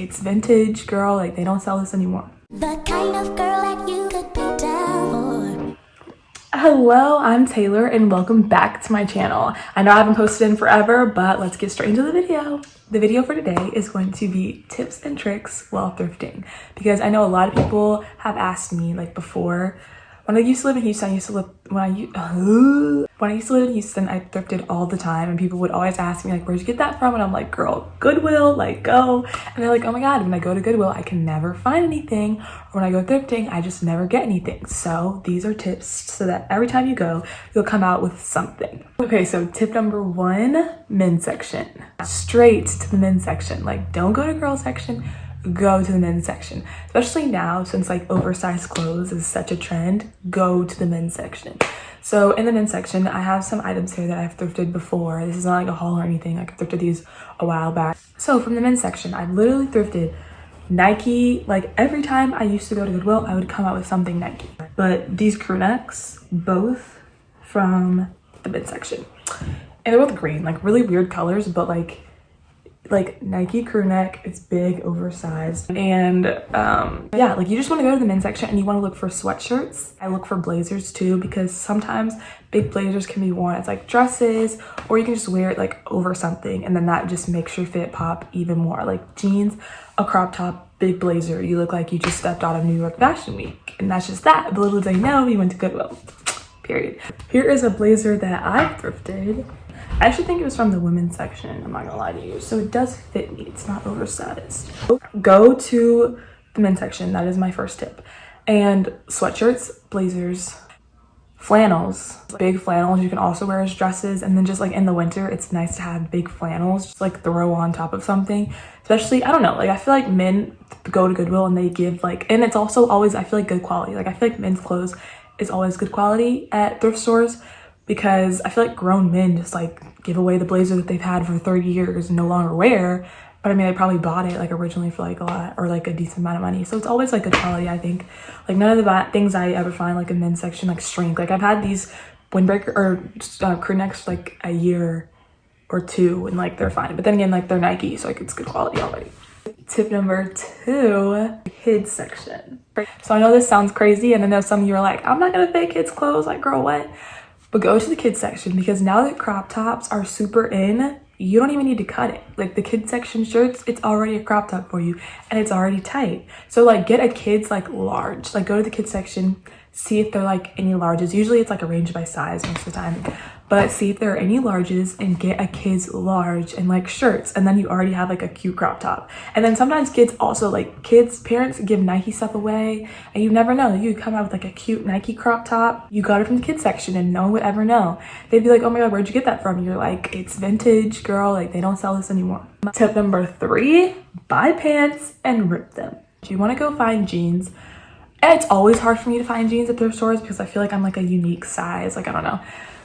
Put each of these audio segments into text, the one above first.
it's vintage, girl, like they don't sell this anymore. The kind of girl that you could be down for. Hello, I'm Taylor and welcome back to my channel. I know I haven't posted in forever, but let's get straight into the video. The video for today is going to be tips and tricks while thrifting, because I know a lot of people have asked me, like, before. When I used to live in Houston, when I used to live in Houston, I thrifted all the time, and people would always ask me, like, where'd you get that from? And I'm like, girl, Goodwill, like, go. And they're like, oh my God, when I go to Goodwill, I can never find anything. Or when I go thrifting, I just never get anything. So these are tips so that every time you go, you'll come out with something. Okay, so tip number 1, men's section. Straight to the men's section. Like, don't go to girls section. Go to the men's section, especially now since like oversized clothes is such a trend. Go to the men's section. So in the men's section, I have some items here that I've thrifted before. This is not like a haul or anything. I thrifted these a while back. So from the men's section, I've literally thrifted Nike. Like every time I used to go to Goodwill, I would come out with something Nike. But these crew necks, both from the men's section, and they're both green, like really weird colors, but like Nike crew neck. It's big, oversized, and yeah, like you just want to go to the men's section and you want to look for sweatshirts. I look for blazers too, because sometimes big blazers can be worn as like dresses, or you can just wear it like over something, and then that just makes your fit pop even more. Like jeans, a crop top, big blazer, you look like you just stepped out of New York Fashion Week. And that's just that. But little do they know, you went to Goodwill. Period. Here is a blazer that I thrifted. I actually think it was from the women's section, I'm not gonna lie to you. So it does fit me, it's not oversized. Go to the men's section, that is my first tip. And sweatshirts, blazers, flannels, big flannels you can also wear as dresses. And then just like in the winter, it's nice to have big flannels, just like throw on top of something. Especially, I don't know, like I feel like men go to Goodwill and they give like, and it's also always, I feel like good quality. Like I feel like men's clothes is always good quality at thrift stores, because I feel like grown men just like give away the blazer that they've had for 30 years and no longer wear. But I mean, they probably bought it like originally for like a lot or like a decent amount of money. So it's always like good quality, I think. Like none of the things I ever find like in men's section like shrink. Like I've had these windbreaker or crew necks like a year or two and like they're fine. But then again, like they're Nike, so like it's good quality already. Tip number 2, kids section. So I know this sounds crazy, and I know some of you are like, I'm not gonna fit kids clothes. Like, girl, what? But go to the kids section, because now that crop tops are super in, you don't even need to cut it. Like the kids section shirts, it's already a crop top for you and it's already tight. So like get a kids like large, like go to the kids section, see if they're like any larges. Usually it's like arranged by size most of the time, but see if there are any larges and get a kids large and like shirts, and then you already have like a cute crop top. And then sometimes kids also, like kids parents give Nike stuff away, and you never know, you come out with like a cute Nike crop top, you got it from the kids section and no one would ever know. They'd be like, oh my God, where'd you get that from? You're like, it's vintage, girl, like they don't sell this anymore. Tip number 3, buy pants and rip them. If you want to go find jeans, it's always hard for me to find jeans at thrift stores because I feel like I'm like a unique size, like I don't know.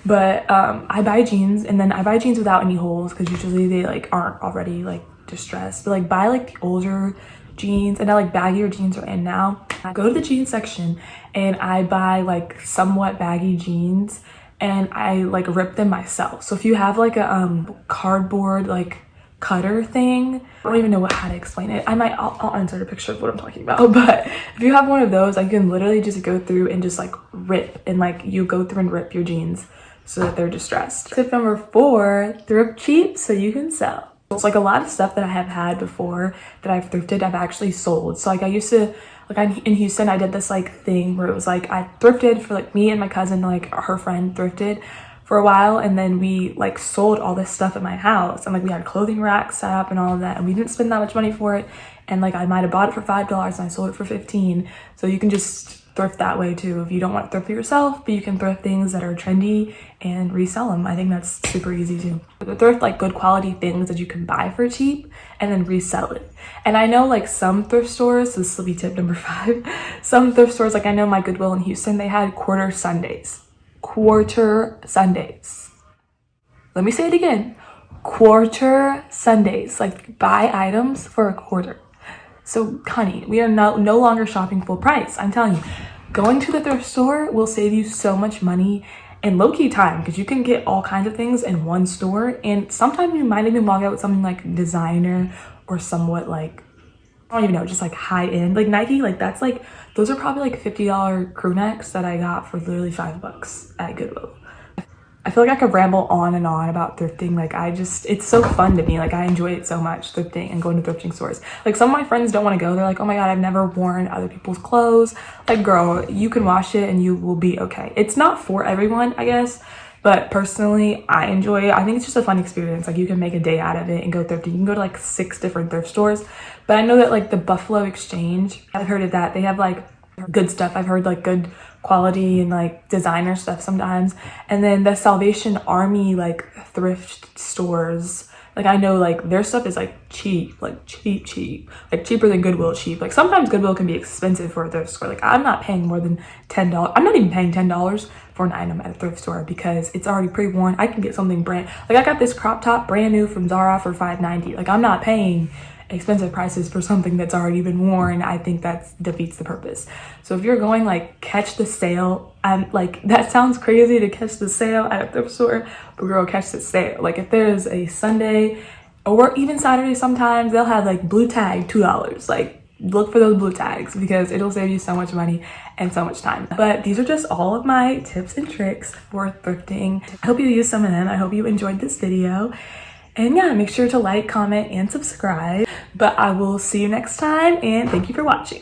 But I buy jeans, and then I buy jeans without any holes because usually they like aren't already like distressed. But like buy like the older jeans, and now like baggier jeans are in now. I go to the jeans section and I buy like somewhat baggy jeans and I like rip them myself. So if you have like a cardboard like cutter thing, I don't even know how to explain it. I'll insert a picture of what I'm talking about. But if you have one of those, I can literally just go through and just like rip, and like you go through and rip your jeans so that they're distressed. Tip number 4, thrift cheap so you can sell. It's like a lot of stuff that I have had before that I've thrifted, I've actually sold. So like I used to, like in Houston, I did this like thing where it was like I thrifted for like me and my cousin, like her friend thrifted for a while, and then we like sold all this stuff at my house, and like we had clothing racks set up and all of that, and we didn't spend that much money for it, and like I might have bought it for $5 and I sold it for $15. So you can just thrift that way too if you don't want to thrift for yourself, but you can thrift things that are trendy and resell them. I think that's super easy too. But thrift like good quality things that you can buy for cheap and then resell it. And I know like some thrift stores, so this will be tip number 5, some thrift stores, like I know my Goodwill in Houston, they had quarter Sundays. Let me say it again. Quarter Sundays, like buy items for a quarter. So honey, we are no longer shopping full price. I'm telling you, going to the thrift store will save you so much money and low-key time, because you can get all kinds of things in one store, and sometimes you might even walk out with something like designer or somewhat like I don't even know, just like high end, like Nike, like that's like, those are probably like $50 crew necks that I got for literally $5 at Goodwill. I feel like I could ramble on and on about thrifting. Like it's so fun to me. Like I enjoy it so much, thrifting and going to thrifting stores. Like some of my friends don't want to go. They're like, oh my God, I've never worn other people's clothes. Like girl, you can wash it and you will be okay. It's not for everyone, I guess. But personally, I enjoy it. I think it's just a fun experience. Like you can make a day out of it and go thrifting. You can go to like 6 different thrift stores. But I know that like the Buffalo Exchange, I've heard of that. They have like good stuff. I've heard like good quality and like designer stuff sometimes. And then the Salvation Army like thrift stores, like I know like their stuff is like cheap, like cheap, like cheaper than Goodwill cheap. Like sometimes Goodwill can be expensive for a thrift store. Like I'm not paying more than $10. I'm not even paying $10 for an item at a thrift store because it's already pre-worn. I can get something brand, like I got this crop top brand new from Zara for $5.90. Like I'm not paying expensive prices for something that's already been worn. I think that defeats the purpose. So if you're going like catch the sale, like that sounds crazy to catch the sale at a thrift store, but girl, catch the sale. Like if there's a Sunday or even Saturday, sometimes they'll have like blue tag $2. Like look for those blue tags because it'll save you so much money and so much time. But these are just all of my tips and tricks for thrifting. I hope you use some of them. I hope you enjoyed this video. And yeah, make sure to like, comment, and subscribe. But I will see you next time, and thank you for watching.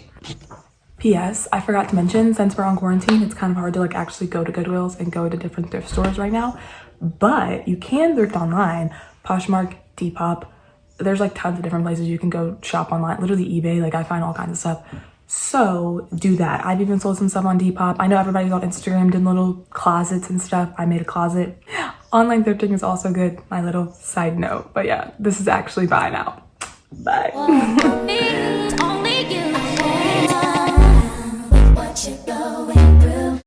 P.S. I forgot to mention, since we're on quarantine, it's kind of hard to like actually go to Goodwills and go to different thrift stores right now. But you can thrift online. Poshmark, Depop. There's like tons of different places you can go shop online. Literally eBay, like I find all kinds of stuff. So do that. I've even sold some stuff on Depop. I know everybody's on Instagram doing little closets and stuff. I made a closet. Online thrifting is also good. My little side note. But yeah, this is actually bye now. Bye. It's only you. With what you're going